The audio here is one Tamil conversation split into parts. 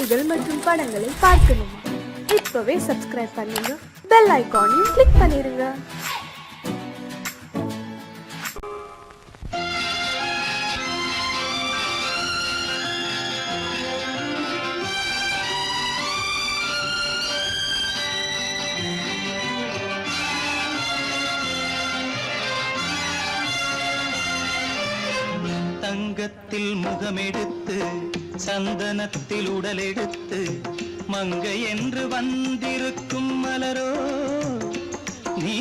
செய்திகள் மற்றும் படங்களை பார்க்கணுமா? இப்பவே சப்ஸ்கிரைப் பண்ணுங்க, பெல் ஐகானையும் கிளிக் பண்ணிருங்க. தங்கத்தில் முகமெடுத்து சந்தனத்தில் உடலெடுத்து மங்கை என்று வந்திருக்கும் மலரோ, நீ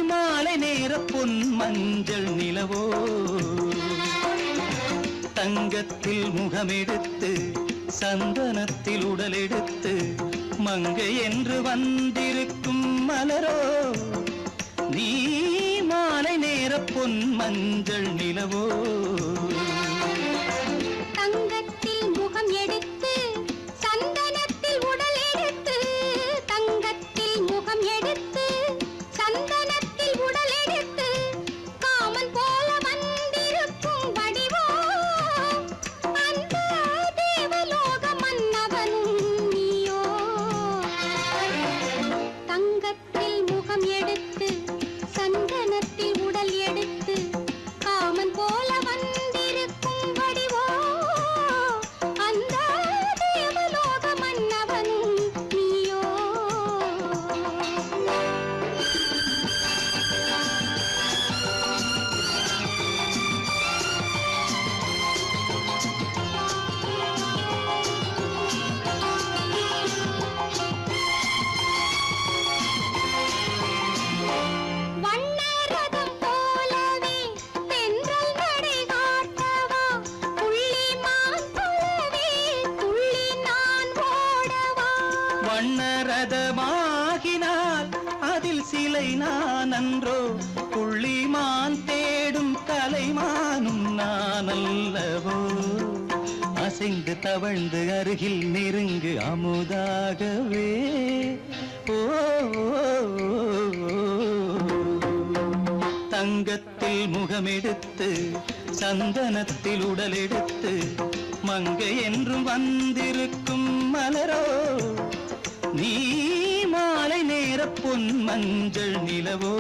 மாலை நேர பொன் மஞ்சள் நிலவோ. தங்கத்தில் முகமெடுத்து சந்தனத்தில் உடலெடுத்து மங்கை என்று வந்திருக்கும் மலரோ, நீ மாலை நேர பொன் மஞ்சள் நிலவோ. தங்கத்தில் முகம் எடுத்து சந்தனத்தில் உடல் எடுத்து, தங்கத்தில் முகம் எடுத்து சந்தனத்தில் உடல் எடுத்து காமன் போல வந்திருக்கும் வடிவோ, அந்த தேவலோக மன்னவனும் நீயோ. தங்கத்தில் முகம் எடுத்து சந்தனத்தில் உடல் எடுத்து காமன் போல வந்திருக்கும் வடிவோ, அந்த தேவலோக மன்னவனும் நீயோ. வண்ணரதம் போலவே தென்றல் நடை காட்டவா, புள்ளிமான் போலவே துள்ளி நான் ஓடவா. வண்ணரதமாகினால் அதில் சிலை நான் அன்றோ, புள்ளிமான் தேடும் கலைமானும் நான் அல்லவோ. அசைந்து தவழ்ந்து அருகில் நெருங்கு அமுதாகவே. ஓ, தங்கத்தில் முகமெடுத்து சந்தனத்தில் உடலெடுத்து மங்கை என்றும் வந்திருக்கும் மலரோ, நீ மாலை நேர பொன் மஞ்சள் நிலவோ.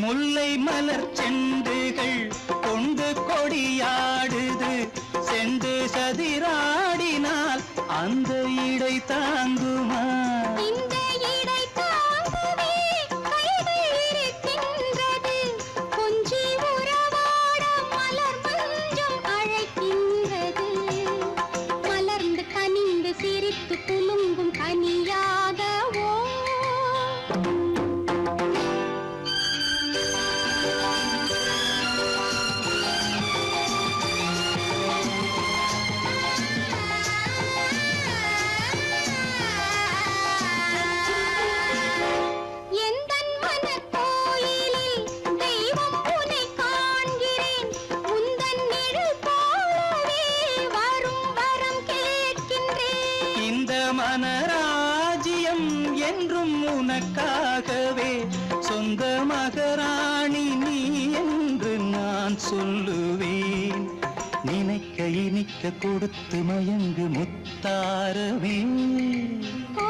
முல்லை மலர் செண்டுகள் கொண்டு கொடியாடுது, செண்டு சதிராடினால் அந்த இடை தாங்குமா? இந்த இடை தாங்கவே கைகள் இருக்கின்றது, கொஞ்சி உறவாட மலர் மஞ்சம் அழைக்கின்றது. மலர்ந்து கனிந்து சிரித்து குலுங்கும் கனியாகவோ. எந்தன் மனக்கோயிலில் தெய்வம் உன்னை காண்கிறேன், உந்தன் நிழல் போலவே வரும் வரம் கேட்கின்றேன். இந்த மனராஜ்யம் என்றும் உனக்காகவே, சொந்த மகராணி நீ என்று நான் சொல்லுவேன். நினைக்க இனிக்க கொடுத்து மயங்கு முத்தாரவே. ஓ,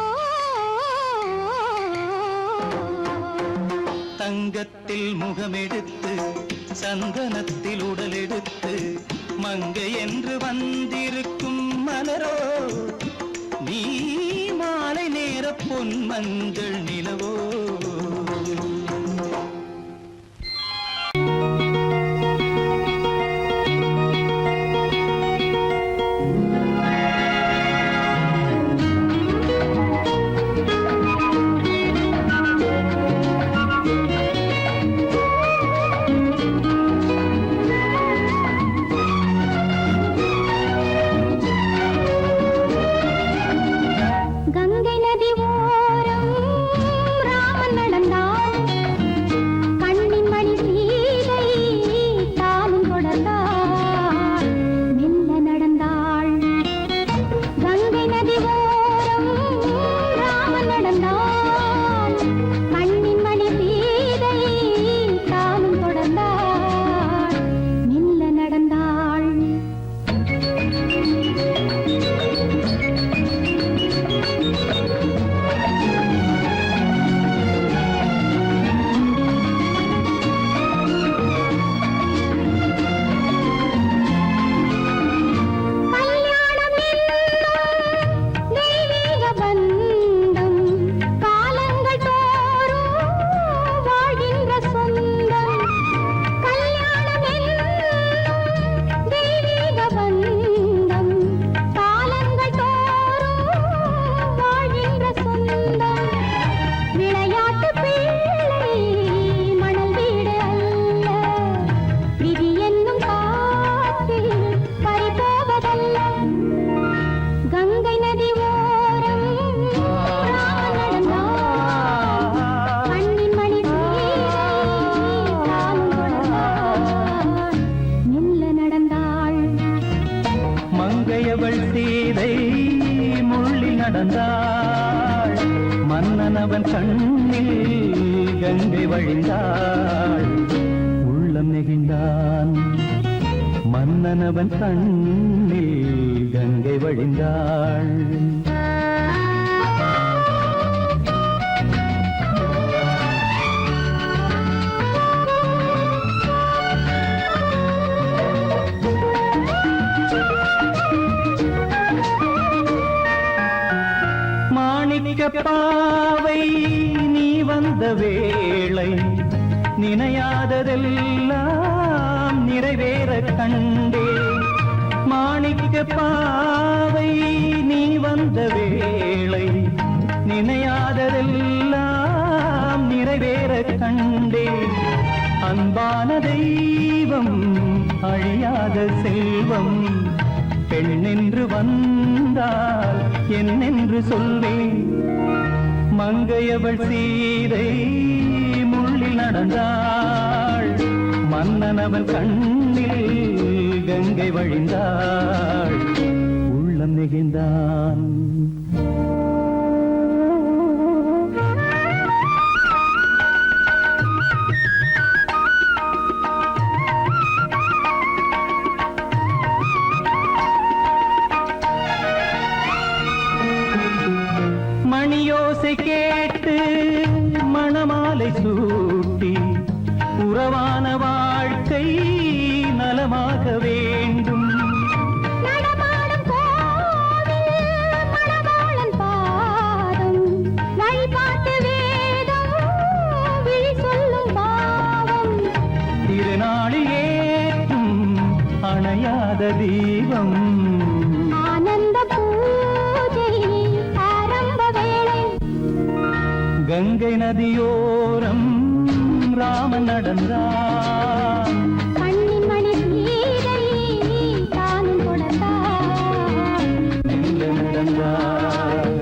தங்கத்தில் முகமெடுத்து சந்தனத்தில் உடலெடுத்து மங்கை என்று வந்திருக்கும் மலரோ, நீ மாலை நேர பொன் மஞ்சள் நிலவோ. மங்கையவள் சீதை முள்ளில் நடந்தாள் மன்னனவன் கண்ணில் கங்கை வழிந்தாள் உள்ளம் நெகிழ்ந்தான் மன்னனவன் கண்ணில் கங்கை வழிந்தாள் பாவை நீ வந்த வேளை நினையாததெல்லாம் நிறைவேற கண்டே மாணிக்க பாவை நீ வந்த வேளை நினையாததெல்லாம் நிறைவேற கண்டே அன்பான தெய்வம் அழியாத செல்வம் பெண்ணென்று வந்தால் என்னென்று சொல்வேன் மங்கையவள் சீதை முள்ளில் நடந்தாள் மன்னனவன் கண்ணில் கங்கை வழிந்தாள் உள்ளம் நெகிழ்ந்தான் மணியோசை கேட்டு மணமாலை சூட்டி உறவான வாழ்க்கை நலமாக வேண்டும் நடமாடும் கோவில் மணவாளன் பாதம் வழிபாட்டு வேதம் விழி சொல்லும் பாவம் திருநாளில் ஏற்றும் அணையாத தீபம் ஆனந்த பூஜை ஆரம்ப வேளை கங்கை நதியோரம் ராமன் நடந்தான் கண்ணின் மணி சீதை தானும் கொடுத்தார் எங்க நடந்தான்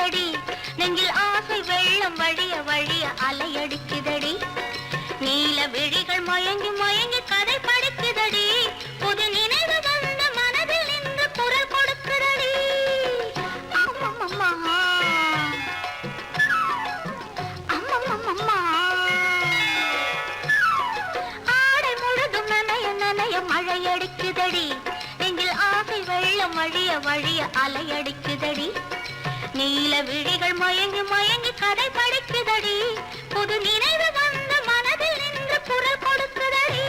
படிக்குதடி நெஞ்சில் ஆசை வெள்ளம் வழிய வழிய அலையடிக்குதடி நீல விழிகள் மயங்கி மயங்கி கதை படிக்குதடி புது நினைவு வந்த மனதில் நின்று குரல் கொடுக்குதடி அம்மம்மம்மா அம்மம்மம்மா ஆடை முழுதும் நனைய நனைய மழையடிக்குதடி நெஞ்சில் ஆசை வெள்ளம் வழிய வழிய அலையடிக்குதடி நீல விழிகள் மயங்கி மயங்கி கதை படிக்குதடி புது நினைவு வந்த மனதில் நின்று குரல் கொடுக்குதடி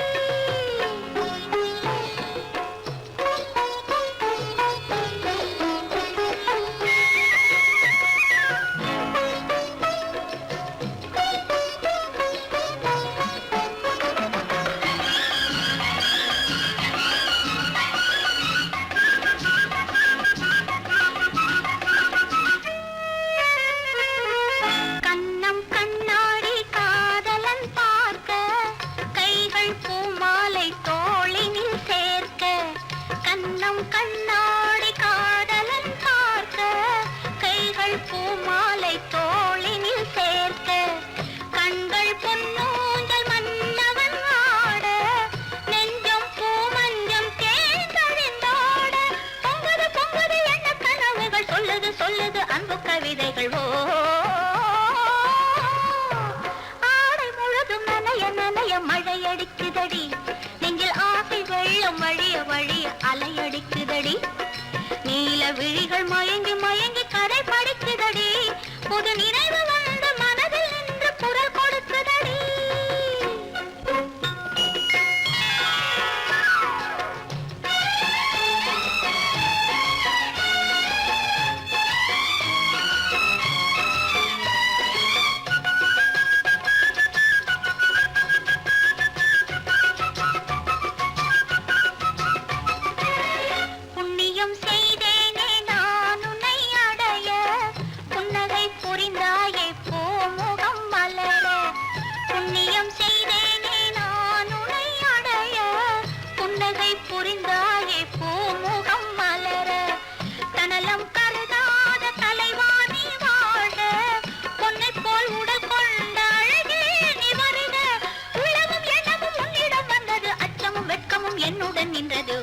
கண்ணாடி காதலன் பார்க்க கைகள் பூமாலை தோளினில் சேர்க்க கண்கள் பொன்னூஞ்சல் மன்னவன் ஆட நெஞ்சம் பூமஞ்சம் தேர்ந்தழிந்தாட பொங்குது பொங்குது எண்ண கனவுகள் சொல்லுது சொல்லுது அன்பு கவிதைகள் ஓ ஆடை முழுதும் நனைய நனைய மழையடிக்குதடி நெஞ்சில் ஆசை வெள்ளம் வழிய வழிய அலையடிக்குதடி நீல விழிகள் மயங்கி மயங்கி கதை படிக்குதடி புது நினைவு வந்த மனதில் நின்று குரல் கொடுக்குதடி புரிந்தாயே பூமுகம் மலர தனலம் கருதாத தலைவாணி வாழ பொன்னை போல் உடல் கொண்ட அழகே நீ வருக உலகம் எண்ணமும் உன்னிடம் வந்தது அச்சமும் வெட்கமும் என்னுடன் நின்றது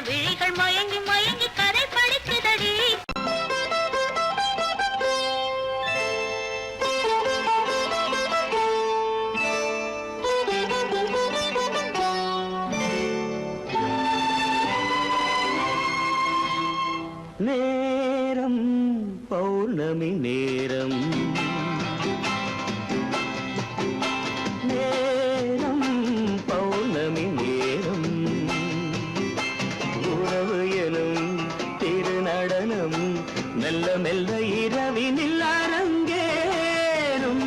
விழிகள் மயங்கி மயங்கி கதை படிக்குதடி நேரம் பௌர்ணமி நேரம் நேரம் பௌர்ணமி நேரம் உறவு எனும் திருநடனம் மெல்ல மெல்ல இரவினில் அரங்கேறும்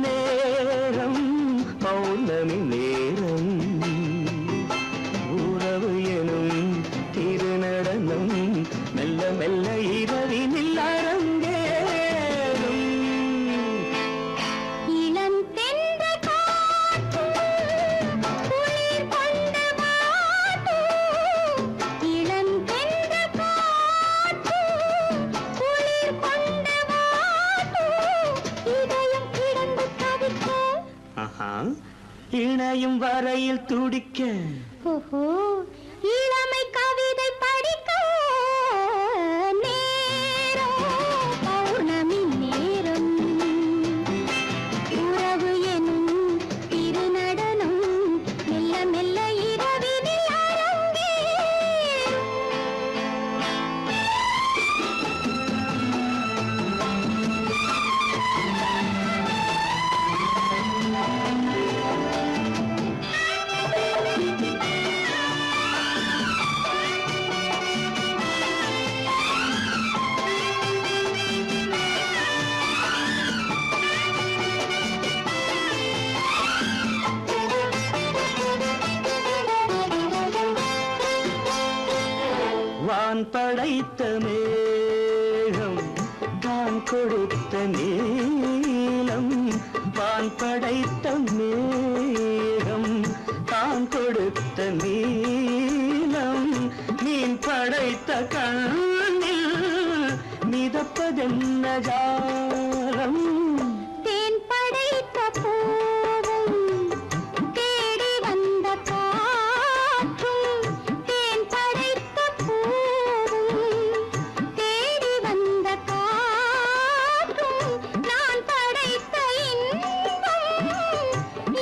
நேரம் பௌர்ணமி நேரம் உறவு எனும் திருநடனம் மெல்ல மெல்ல இரவினில் அரங்கேறும் இணையும் வரையில் துடிக்க இளமை கவிதை படிக்க நேரம் பௌர்ணமி நேரம் உறவு எனும் திருநடனம் மெல்ல மெல்ல இரவினில் அரங்கேறும் வைத்த மேகம் தான் கொடுத்த நீலம் வான் படைத்த மேகம் தான் கொடுத்த நீலம் மீன் படைத்த கண்ணில் மிதப்பதென்ன ஜாலம் தேன் படைத்த பூவும் தேடி வந்த காற்றும் தேன் படைத்த பூவும் தேடி வந்த காற்றும் நான் படைத்த இன்பம்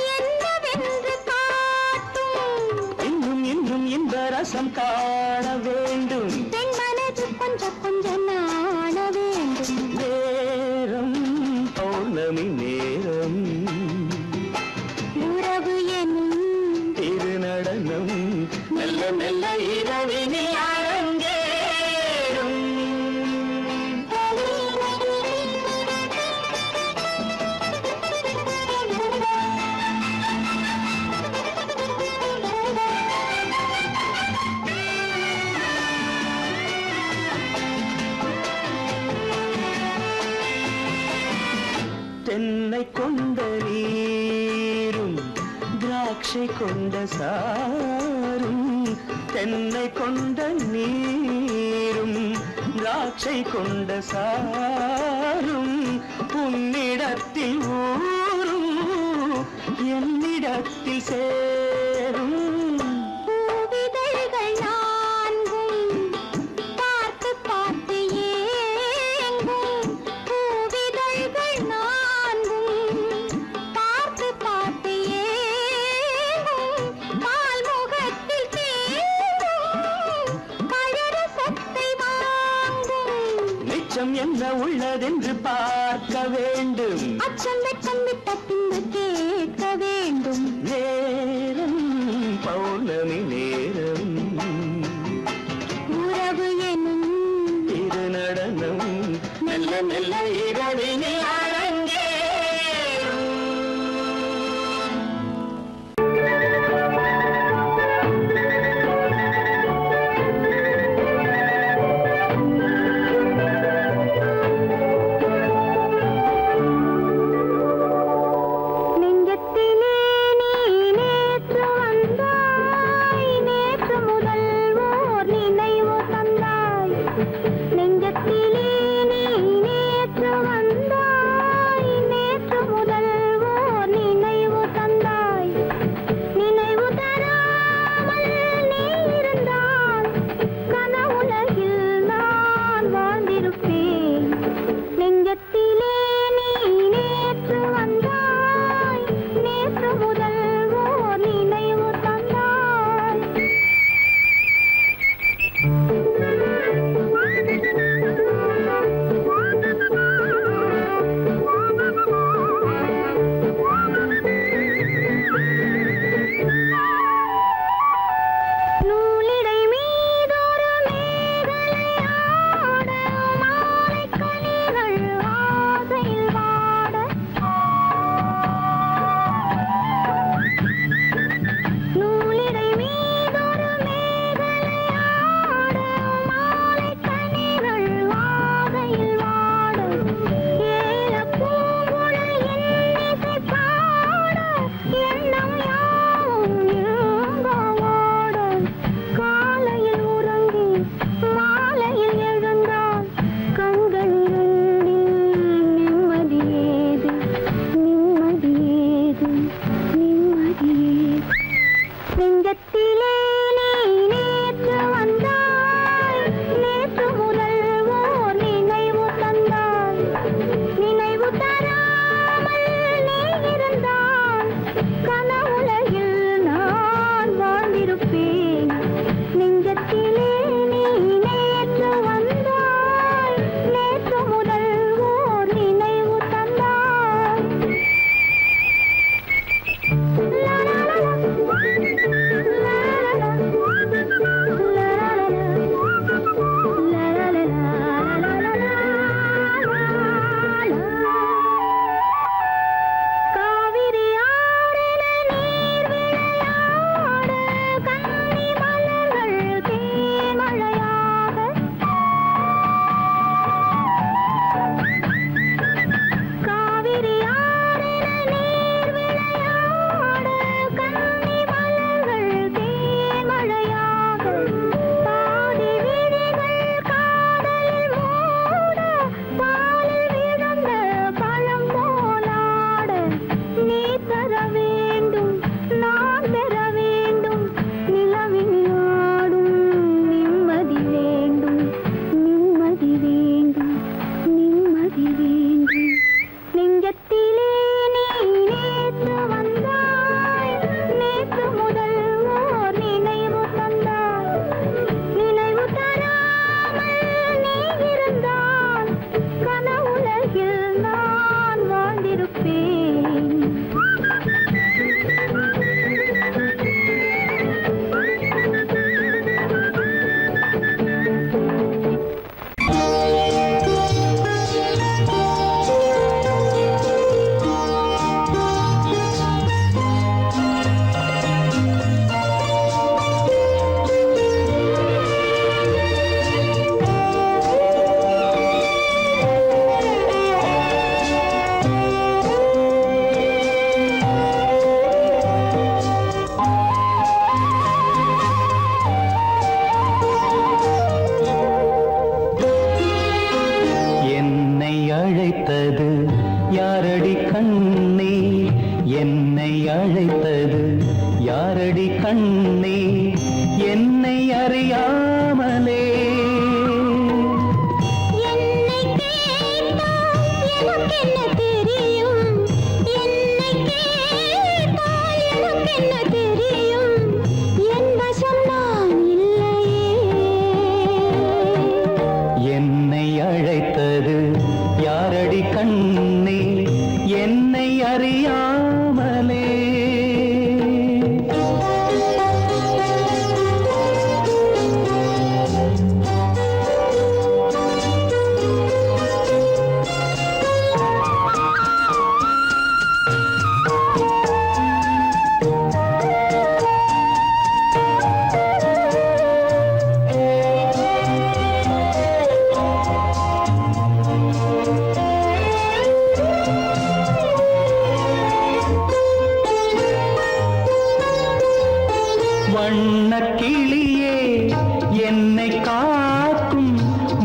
என்னவென்று காட்டும் இன்னும் இன்னும் இந்த ரசம் காண வேண்டும் பெண் மனது கொஞ்சம் கொஞ்சம் நாண வேண்டும் நேரம் பௌர்ணமி நேரம் உறவு எனும் திருநடனம் மெல்ல மெல்ல இரவினில் அரங்கேறும் தென்னை கொண்ட நீரும் திராட்சை கொண்ட சாரும் தென்னை கொண்ட நீரும் திராட்சை கொண்ட சாரும் உன்னிடத்தில் ஊரும் என்னிடத்தில் சேரும் பூவிதழ்கள் நான்கும் பார்த்து பார்த்து ஏங்கும் பூவிதழ்கள் நான்கும் பார்த்து பார்த்து ஏங்கும் பால் முகத்தில் தேங்கும் பழரசத்தை வாங்கும் நிச்சம் என்ன உள்ளதென்று பார்க்க வேண்டும் அச்சம் வெச்சம் விட்ட பின்பு கேட்க வேண்டும் நேரம் பௌர்ணமி நேரம் உறவு எனும் திருநடனம் மெல்ல மெல்ல இரவினில் அரங்கேறும் நெஞ்சத்திலே நீ நேற்று வந்தாய்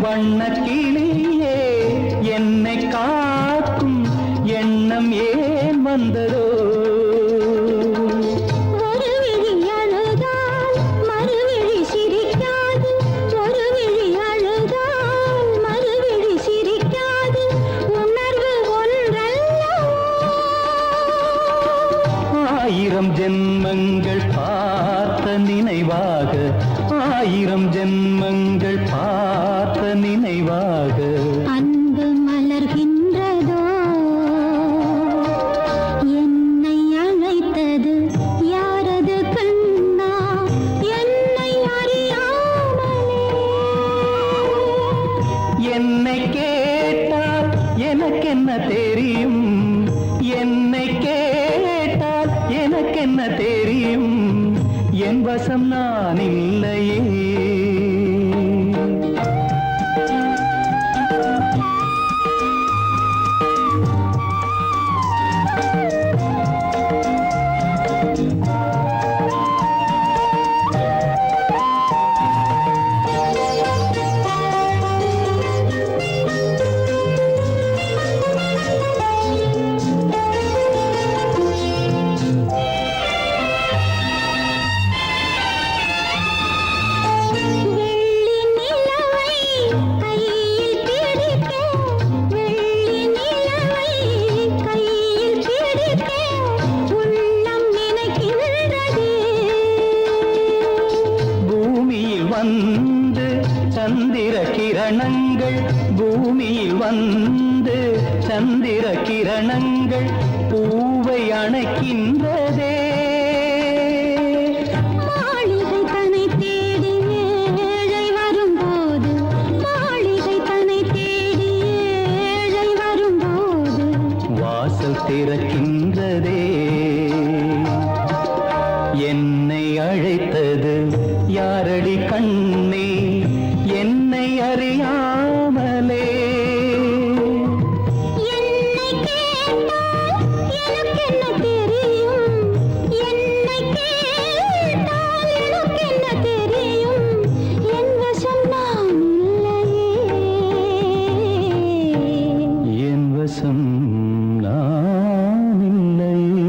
வண்ணக்கிளியே என்னை காக்கும் எண்ணம் ஏன் வந்ததோ ஒரு விழி அழுதால் மறுவிழி சிரிக்காது ஒரு விழி அழுதால் மறுவிழி சிரிக்காது உணர்வு ஒன்றல்லவோ ஆயிரம் ஜென்மங்கள் பார்த்த நினைவாக ஆயிரம் ஜென்மங்கள் பார்த்த நினைவாக அன்பு மலர்கின்றதோ என்னை அழைத்தது யாரது கண்ணா என்னை அறியாமலே என்னை கேட்டால் எனக்கென்ன தெரியும் என்னை கேட்டால் எனக்கென்ன தெரியும் என் வசம் நான் இல்லையே வெள்ளி நிலவை கையில் பிடிக்க வெள்ளி நிலவை கையில் பிடிக்க உள்ளம் நினைக்கின்றதே பூமியில் வந்து சந்திர கிரணங்கள் பூமியில் வந்து சந்திர கிரணங்கள் பூவை அணைக்கின்றதே மாளிகை தன்னை தேடி ஏழை வரும்போது மாளிகை தன்னை தேடி ஏழை வரும்போது வாசல் திறக்கின்றதே என்னை அழைத்தது யாரடி கண்ணே என்னை அறியாமலே என்னை கேட்டால் எனக்கென்ன தெரியும் என்னை கேட்டால் எனக்கென்ன தெரியும் என் வசம் நான் இல்லையே என் வசம் நான் இல்லையே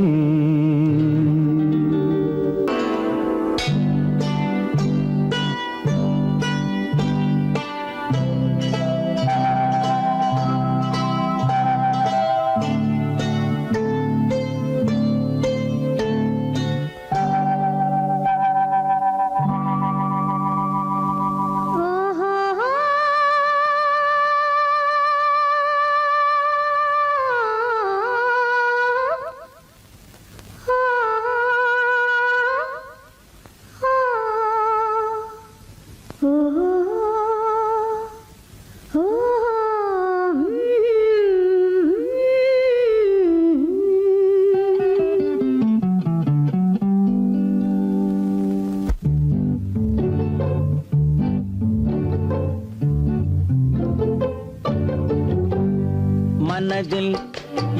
மனதில்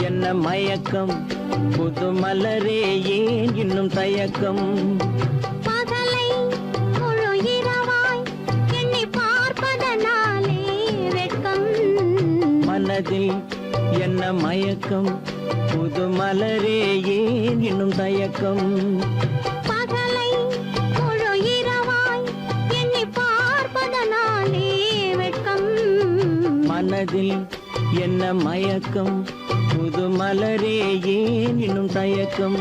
என்ன மயக்கம் புது மலரே ஏன் இன்னும் தயக்கம் பகலை முழு இரவாய் எண்ணி பார்ப்பதனாலே வெட்கம் மனதில் என்ன மயக்கம் புது மலரே ஏன் இன்னும் தயக்கம் பகலை முழு இரவாய் எண்ணி பார்ப்பதனாலே வெட்கம் மனதில் என்ன மயக்கம் புது மலரே ஏன் இன்னும் தயக்கம்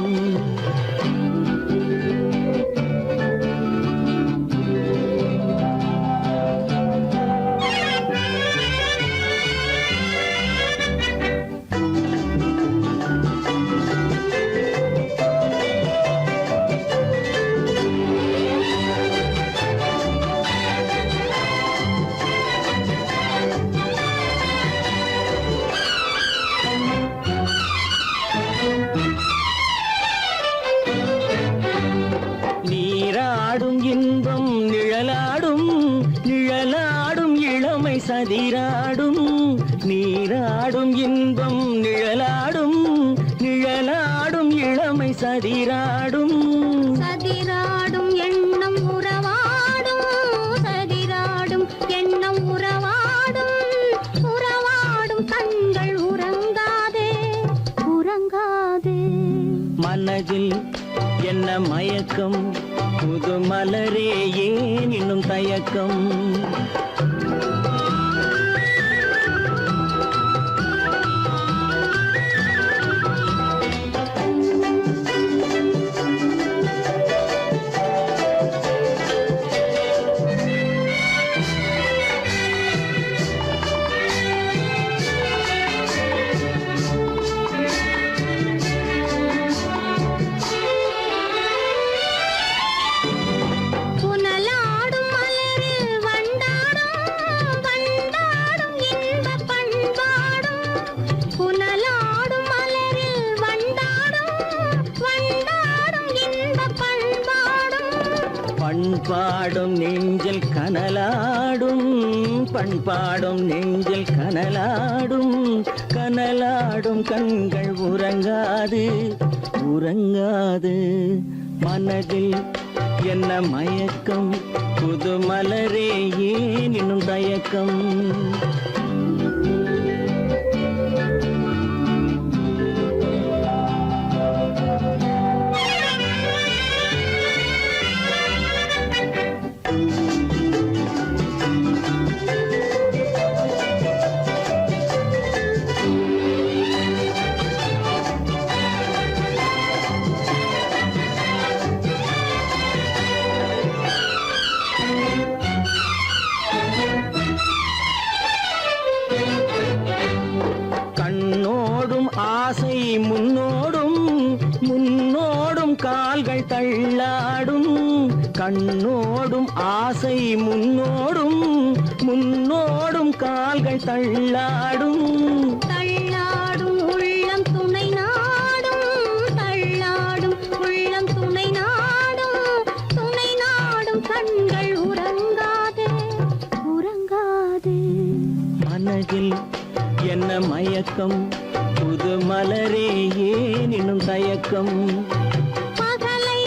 நீராடும் இன்பம் நிழலாடும் நிழலாடும் இளமை சதிராடும் நீராடும் இன்பம் நிழலாடும் நிழலாடும் இளமை சதிராடும் சதிராடும் எண்ணம் உறவாடும் சதிராடும் எண்ணம் உறவாடும் என்ன மயக்கம் புது மலரே ஏன் இன்னும் தயக்கம் பண்பாடும் நெஞ்சில் கனலாடும் பண்பாடும் நெஞ்சில் கனலாடும் கனலாடும் கண்கள் உறங்காது உறங்காது மனதில் என்ன மயக்கம் புது மலரே ஏன் இன்னும் தயக்கம் ஆசை முன்னோடும் முன்னோடும் கால்கள் தள்ளாடும் கண்ணோடும் ஆசை முன்னோடும் முன்னோடும் கால்கள் தள்ளாடும் தள்ளாடும் உள்ளம் துணை நாடும் தள்ளாடும் உள்ளம் துணை நாடும் கண்கள் உறங்காதே உறங்காதே மனதில் என்ன மயக்கம் புது மலரே ஏன் இன்னும் தயக்கம் பகலை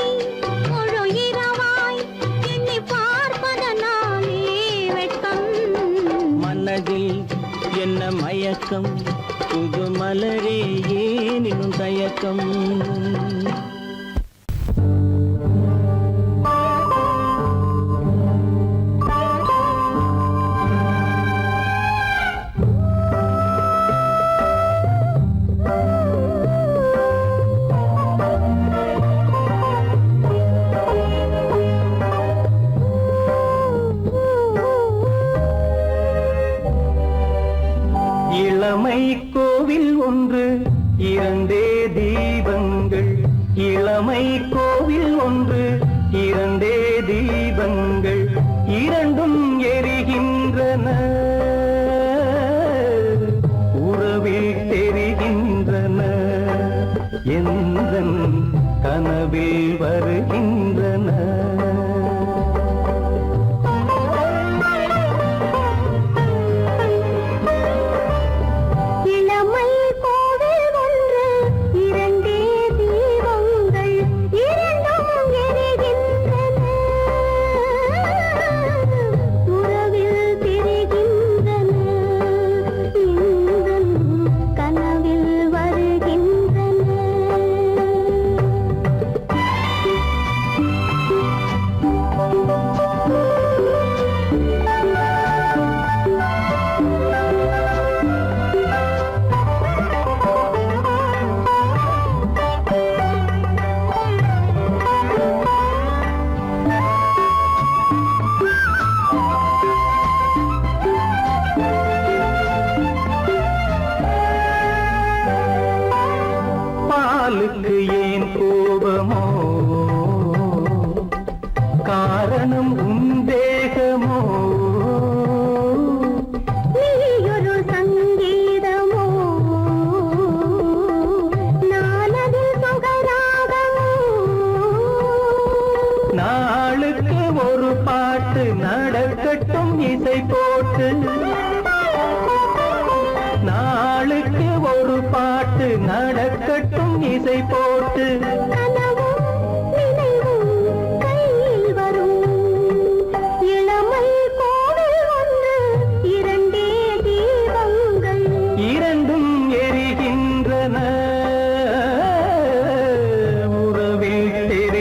முழு இரவாய் எண்ணி பார்ப்பதனாலே வெட்கம் மனதில் என்ன மயக்கம் புது மலரே ஏன் இன்னும் தயக்கம் இளமை கோவில் ஒன்று இரண்டே தீபங்கள் இளமை கோவில் ஒன்று இரண்டே தீபங்கள் இரண்டும் எரிகின்றன உறவில் தெரிகின்றன எந்தன் கனவில் வருகின்றன பாலுக்கு ஏன் கோபமோ காரணம் உந்தேகமோ நீயொரு சங்கீதமோ நானது சுகராகமோ நாளுக்கு ஒரு பாட்டு நடக்கட்டும் இசை போட்டு நாளுக்கு ஒரு பாட்டு நடக்கட்டும் இசை போட்டு கனவும் நினைவும் கையில் வரும் இளமை கோவில் ஒன்று இரண்டே தீபங்கள் இரண்டும் எரிகின்றன உறவில் தெரி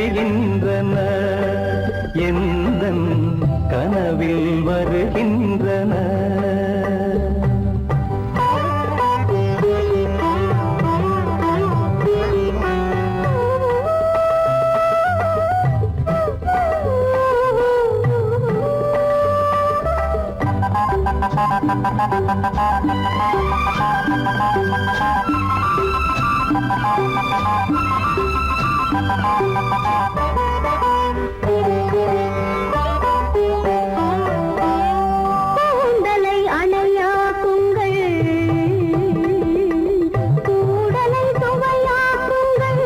கூந்தலை அணையாக்குங்கள், கூடலை சுவையாக்குங்கள்.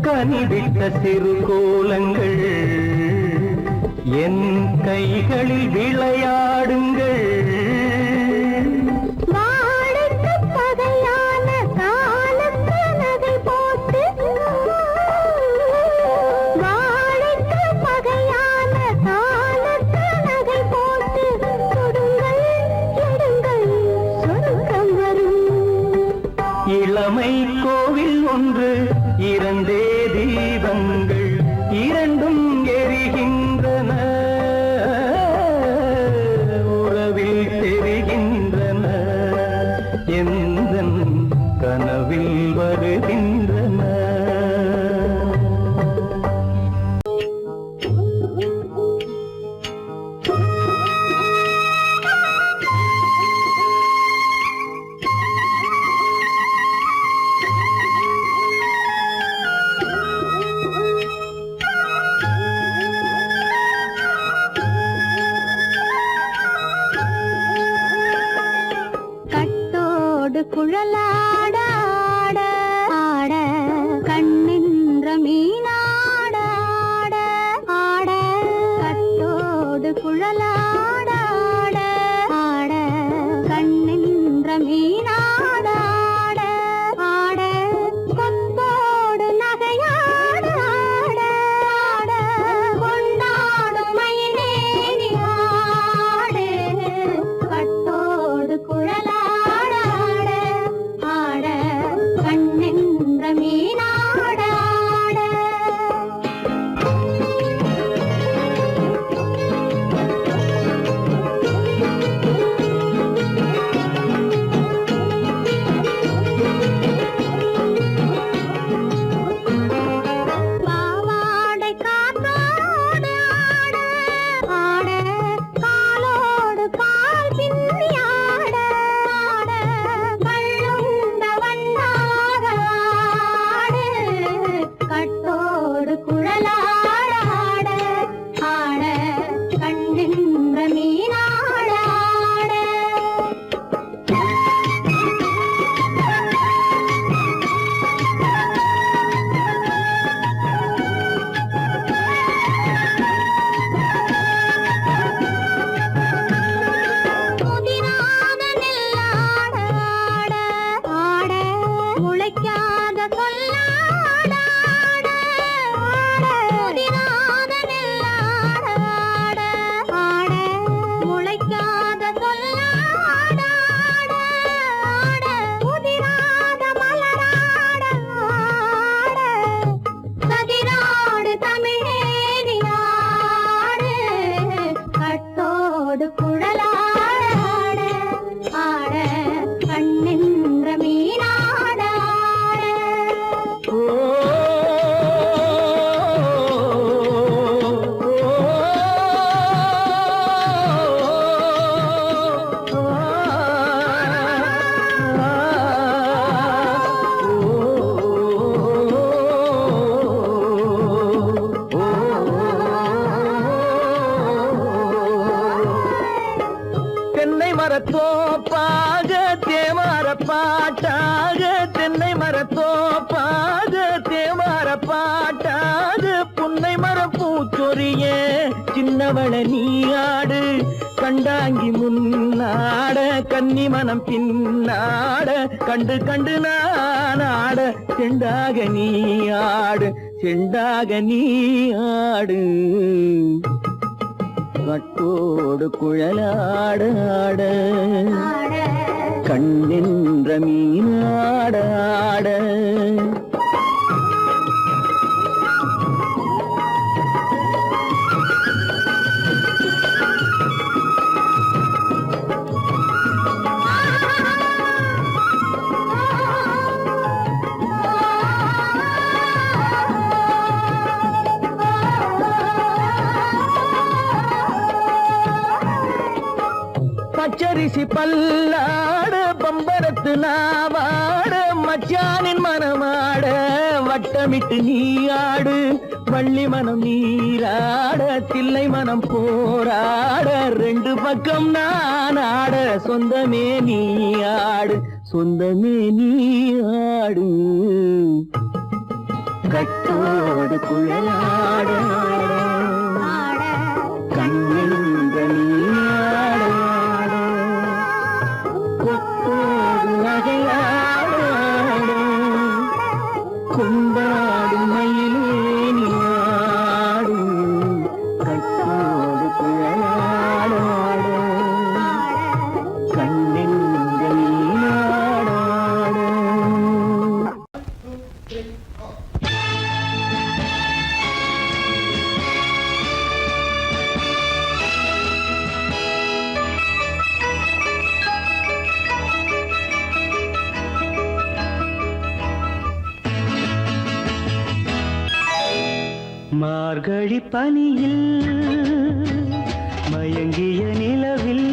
கனிவிட்ட சிறு கோலங்கள் என் கைகளில் விளையாடுங்கள். வாழைக்கு பகையான காலுக்கு நகை போட்டு, வாழைக்கு பகையான காலுக்கு நகை போட்டு கொடுங்கள், எடுங்கள், சொர்க்கம் வரும். இளமை கோவில் ஒன்று, இரண்டே தீபங்கள், இரண்டும் எரிகின்றன, உறவில் தெரிகின்றன, எந்தன் கனவில் வருகின்றன. கட்டோடு குழலாட ஆட ஆட, கண்ணின்ற மீனாட ஆட ஆட. கட்டோடு குழலாட ஆட ஆட, கண்ணின்ற மீனாட ஆட ஆட. கொத்தோடு நகையாட ஆட ஆட, கொண்டாடும் மயிலேறி ஆடு. கட்டோடு குழலாட ஆட ஆட, கண்ணின்ற மீனாட ஆட. பாவாடை காற்றோடு ஆட ஆட, காலோடு பால் பின்னி ஆட ஆட. கள்ளுண்ட வண்ணாக ஆடு, கட்டோடு குழலாட ஆட ஆட, கண்ணின்ற மீனாட ஆட. முதிராத நெல்லாட ஆட ஆட, முளைக்காத சொல்லாட ஆட ஆட. முதிராத நெல்லாட ஆட ஆட, முளைக்காத சொல்லாட ஆட ஆட. முதிராத மலராட ஆட, கதிராடு தமிழேறி ஆடு. கட்டோடு குழலாட ஆட ஆட, கண்ணின்ற மீனாட ஆட. தென்னை மரத்தோப்பாக தேமார பாட்டாக, தென்னை மரத்தோப்பாக தேமார பாட்டாக, புன்னை மரம் பூச்சொரிய சின்னவள நீயாடு. கண்டாங்கி முன்னாட, கன்னி மனம் பின்னாட, கண்டு கண்டு நானாட, செண்டாக நீயாடு, செண்டாக நீயாடு. கட்டோடு குழலாட ஆட, கண்ணின்ற மீனாட ஆட. பச்சரிசி பல்லாடு பம்பரத்து நாவாடு மச்சானின் மனமாட வட்டமிட்டு நீயாடு வள்ளி மனம் நீராட தில்லை மனம் போராட ரெண்டு பக்கம் நான் ஆட சொந்தமே நீயாடு சொந்தமே நீயாடு கட்டோடு குழலாட கண்ணென்ற நீயாட கொத்தோடு நகையாட கொண்டாடும் மயிலே நீயாடு கட்டோடு குழலாட கண்ணென்ற நீயாட மார்கழி பனியில் மயங்கிய நிலவில்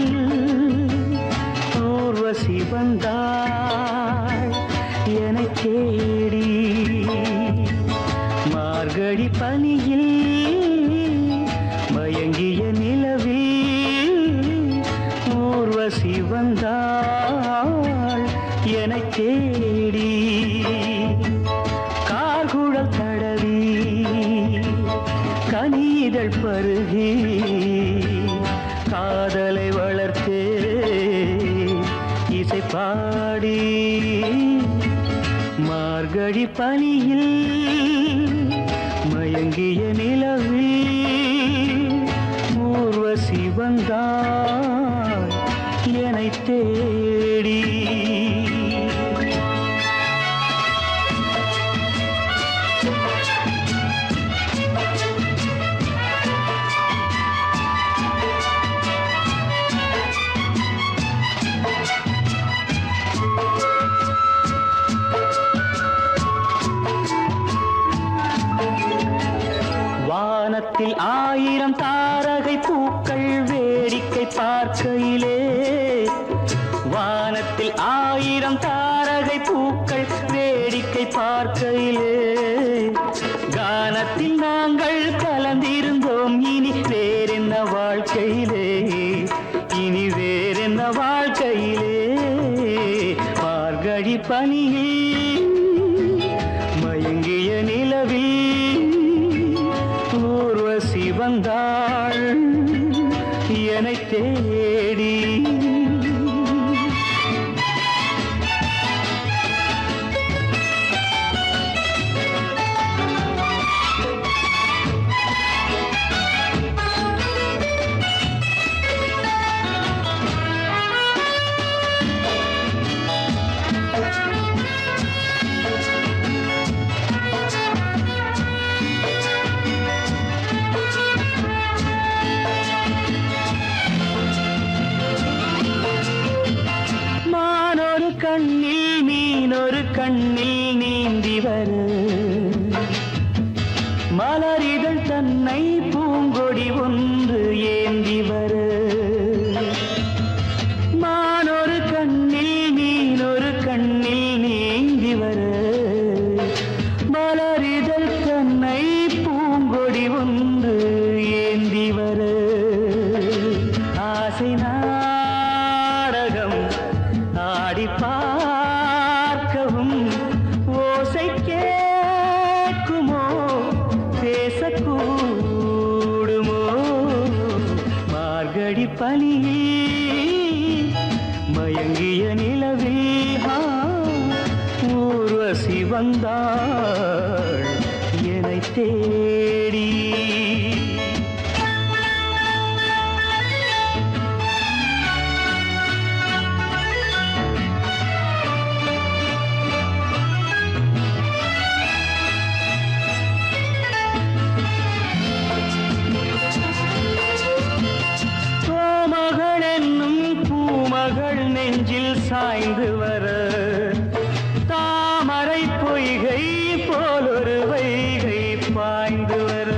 ஊர்வசி வந்தாள் எனக் கேடி மார்கழி பனியில் மயங்கிய நிலவில் ஊர்வசி வந்தாள் எனக் தேடி கார்குழல் தடவி கனிதழ் பருகி காதலை வளர்த்தே இசை பாடி மார்கழி பனியில் மயங்கிய நிலவில் ஊர்வசி வந்தாள் என்னைத் தேடி வானத்தில் 1000 தாரகை பூக்கள் வேடிக்கை பார்க்கையிலே வானத்தில் 1000 தாரகை பூக்கள் வேடிக்கை பார்க்கையிலே கானத்தில் நாங்கள் கலந்திருந்தோம் இனி வேறென்ன வாழ்க்கையிலே இனி வேறென்ன வாழ்க்கையிலே மார்கழி பனியில் மயங்கிய நிலவில் ஊர்வசி வந்தாள் என்னைத் தேடி கண்ணில் மீனொரு கண்ணில் நீந்தி வரு மலரிதழ் தன்னை பூங்கொடி ஒன்று ஏந்தி வரு மானொரு கண்ணில் மீனொரு கண்ணில் நீந்தி வரு மலரிதழ் தன்னை பூங்கொடி ஒன்று ஏந்தி வரு ஆசை நாடகம் ஆடி பார்க்கவும் ஓசை கேட்குமோ பேசக்கூடுமோ மார்கழி பனியில் மயங்கிய நிலவில் ஊர்வசி வந்தாள் என்னைத் தேடி நெஞ்சில் சாய்ந்து வர தாமரை பொய்கை போலொரு வைகை பாய்ந்து வர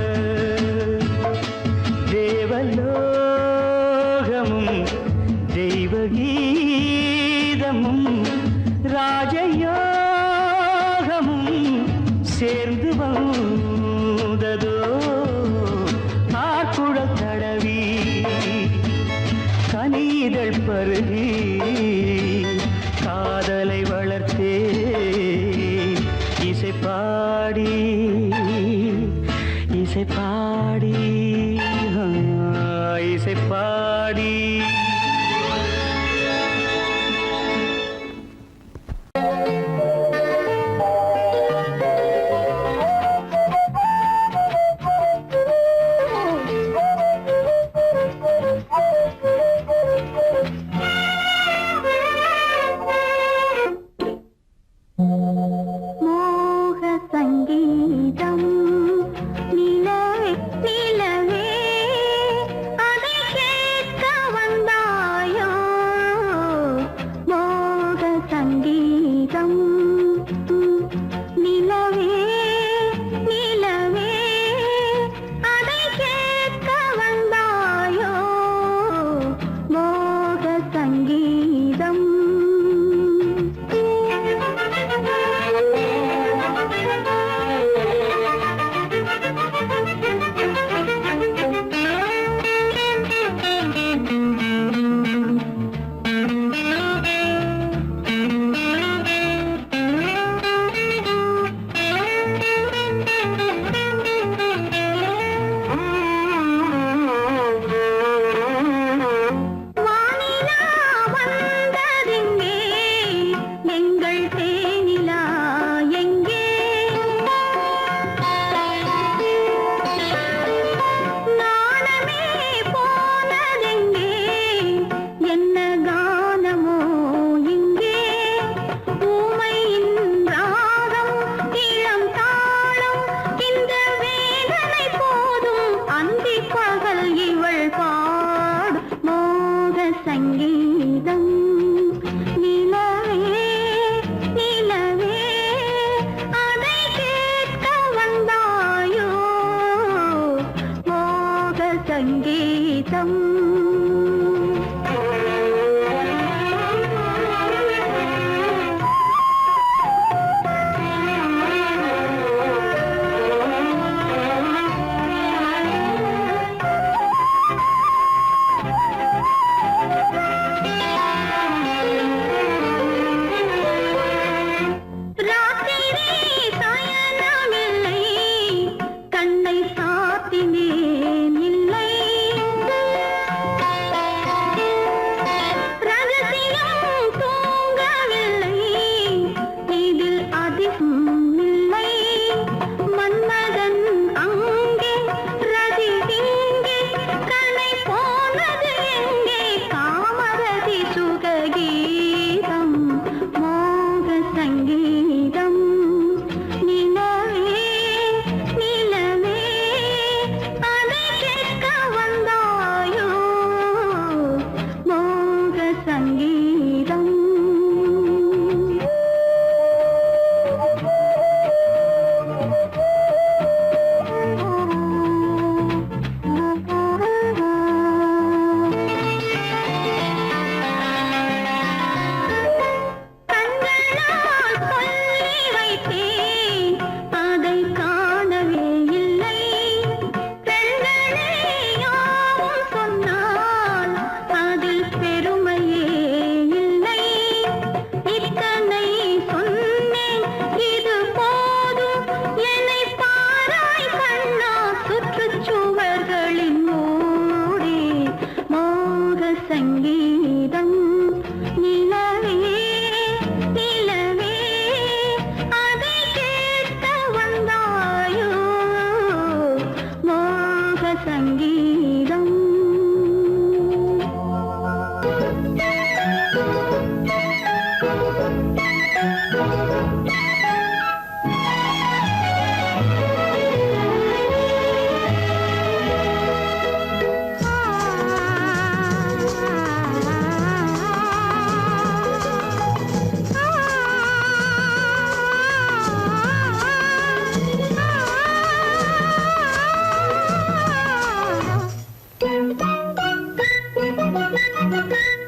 தேவலோகமும் தெய்வ இதழ் பருகி காதலை வளர்த்தே இசை பாடி இசை பாடி இசை பாடி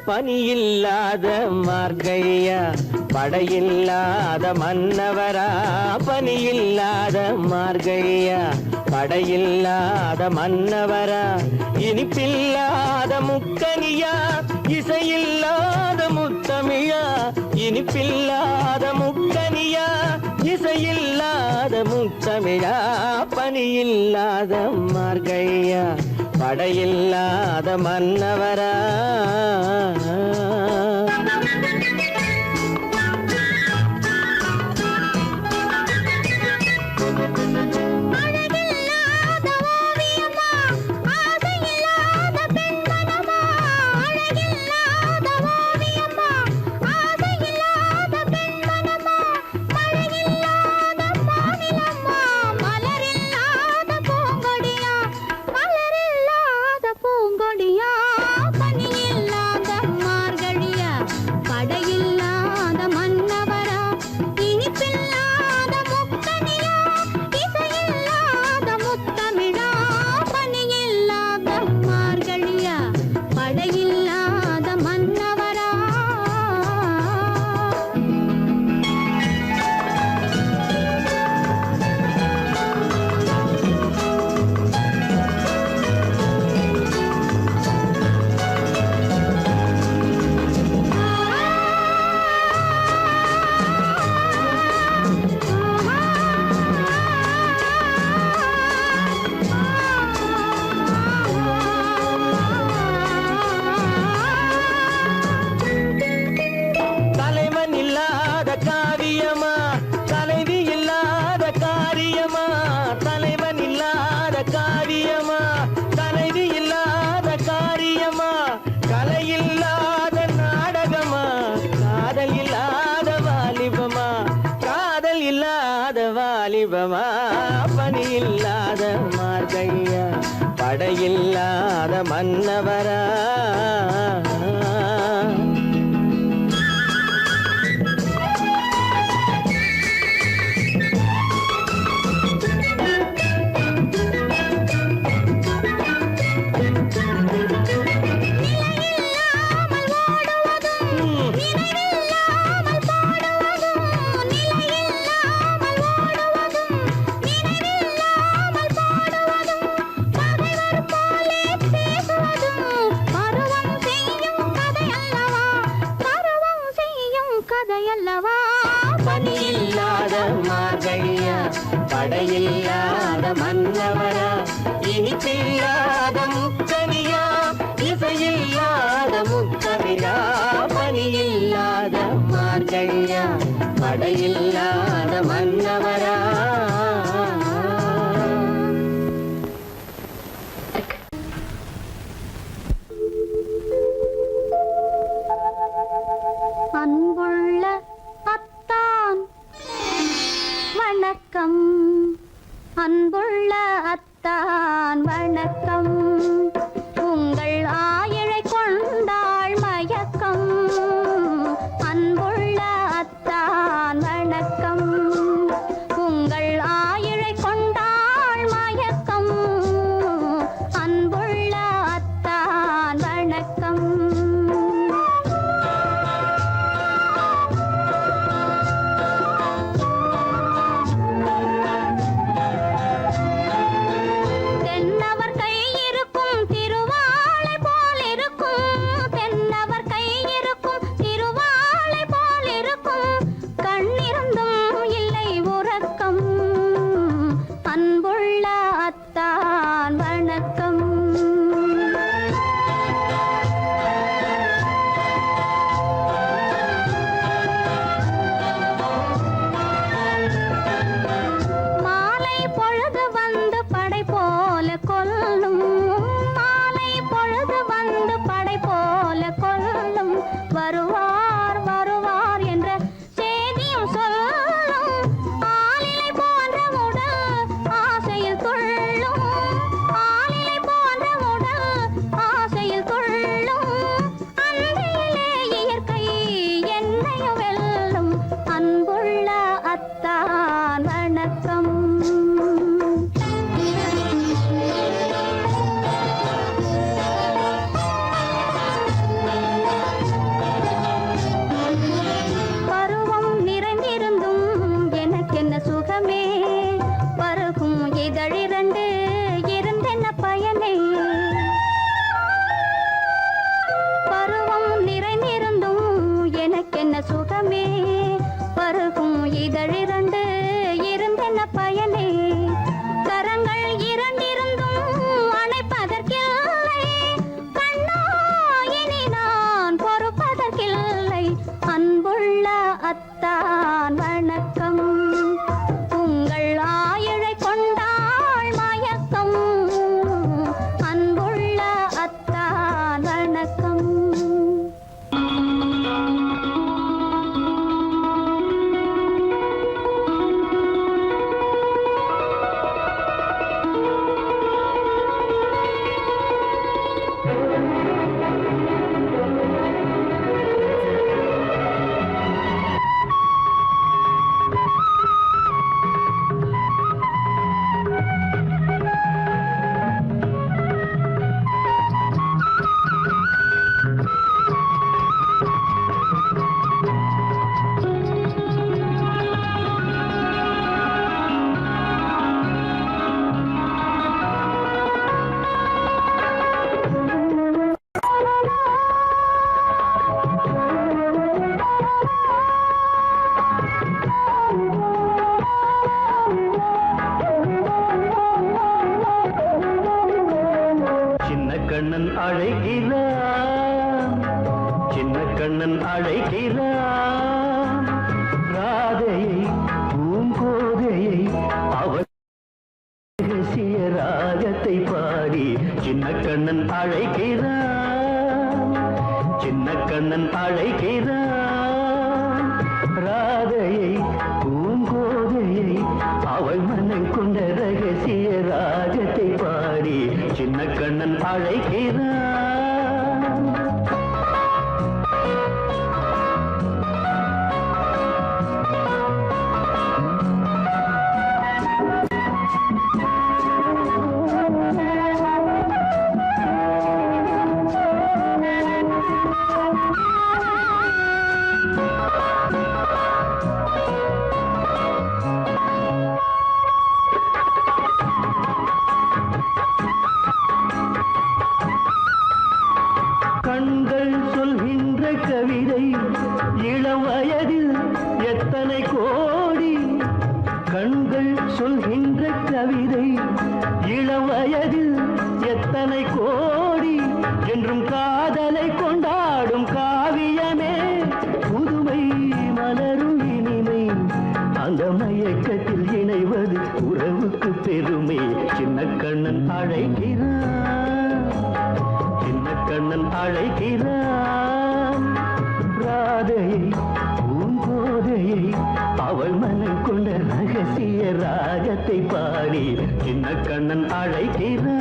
பனியில்லாத மார்கழியா படையில்லாத மன்னவரா பனியில்லாத மார்கழியா படையில்லாத மன்னவரா இனிப்பில்லாத முக்கனியா இசையில்லாத முத்தமிழா இனிப்பில்லாத முக்கனியா இசையில்லாத முத்தமிழா பனியில்லாத மார்கழியா படையில்லாத மன்னவரா வாலிபமா பனியில்லாத மார்கழியா படையில்லாத மன்னவரா பனியில்லாத மார்கழியா படையில்லாத மன்னவரா இனிப்பில்லாத முக்கனியா இசையில்லாத முக்கமிழா பனியில்லாத மார்கழியா படையில்லாத மன்னவரா அன்புள்ள அத்தான் வணக்கம், அன்புள்ள அத்தான் வணக்கம், உங்கள் ஆயிழை கொண்டாள் மயக்கம், அன்புள்ள அத்தான் வணக்கம். எனக்கென்ன சுகமே பருகும் இதழிரண்டு இருந்தென்ன பயனே கரங்கள் இரண்டிருந்தும் அணைப்பதற்கில்லை கண்ணா இனி நான் பொறுப்பதற்கில்லை அன்புள்ள அத்தான் வணக்கம் உங்கள் ஆயிழை கொண்டாள் மயக்கம் அன்புள்ள அத்தான் வணக்கம் கண்ணன் அழைக்கிறான் சின்ன கண்ணன் அழைக்கிறான் ராதையை பூங்கோதையை அவர் ரகசிய ராகத்தை பாடி சின்ன கண்ணன் அழைக்கிறான் சின்ன கண்ணன் அழைக்கிறான் ராதையை பூங்கோதையை அவள் மனம் கொண்ட ரகசிய ராகத்தை பாடி சின்ன கண்ணன் அழைக்கிறான் கண்கள் சொல்கின்ற கவிதை இளம் வயதில் எத்தனை கோடி கண்கள் சொல்கின்ற கவிதை இளம் வயதில் எத்தனை கோடி என்றும் காதலை கொண்டாடும் காவியமே புதுமை மலரும் இனிமை அந்த மயக்கத்தில் இணைவது உறவுக்கு பெருமை சின்ன கண்ணன் அழைக்கிறான் சின்ன கண்ணன் அழைக்கிறான் ராதையை பூங்கோதையை அவள் மனம் கொண்ட ரகசிய ராகத்தை பாடி சின்ன கண்ணன் அழைக்கிறான்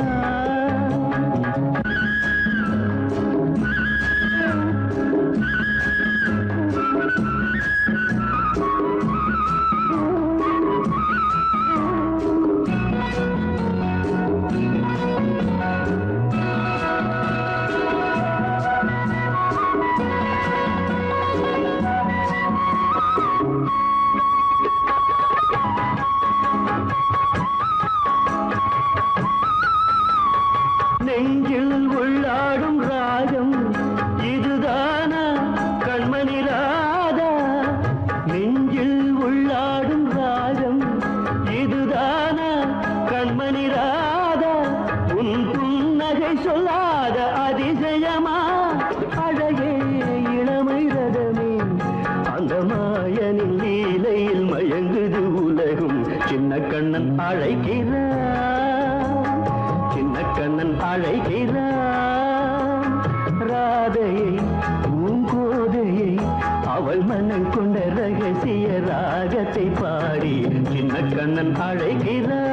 நெஞ்சில் உள்ளாடும் ராகம் இதுதானா கண்மணி ராதா நெஞ்சில் உள்ளாடும் ராகம் இதுதானா கண்மணி ராதா உன் புன்னகை சொல்லாத அதிசயமா அழகே இளமை ரதமே அந்த மாயனின் லீலையில் மயங்குது உலகும் சின்ன கண்ணன் அழைக்கிறான் சின்ன கண்ணன் அழைக்கிறான் ராதையை பூங்கோதையை அவள் மனம் கொண்ட ரகசிய ராகத்தை பாடி சின்ன கண்ணன் அழைக்கிறான்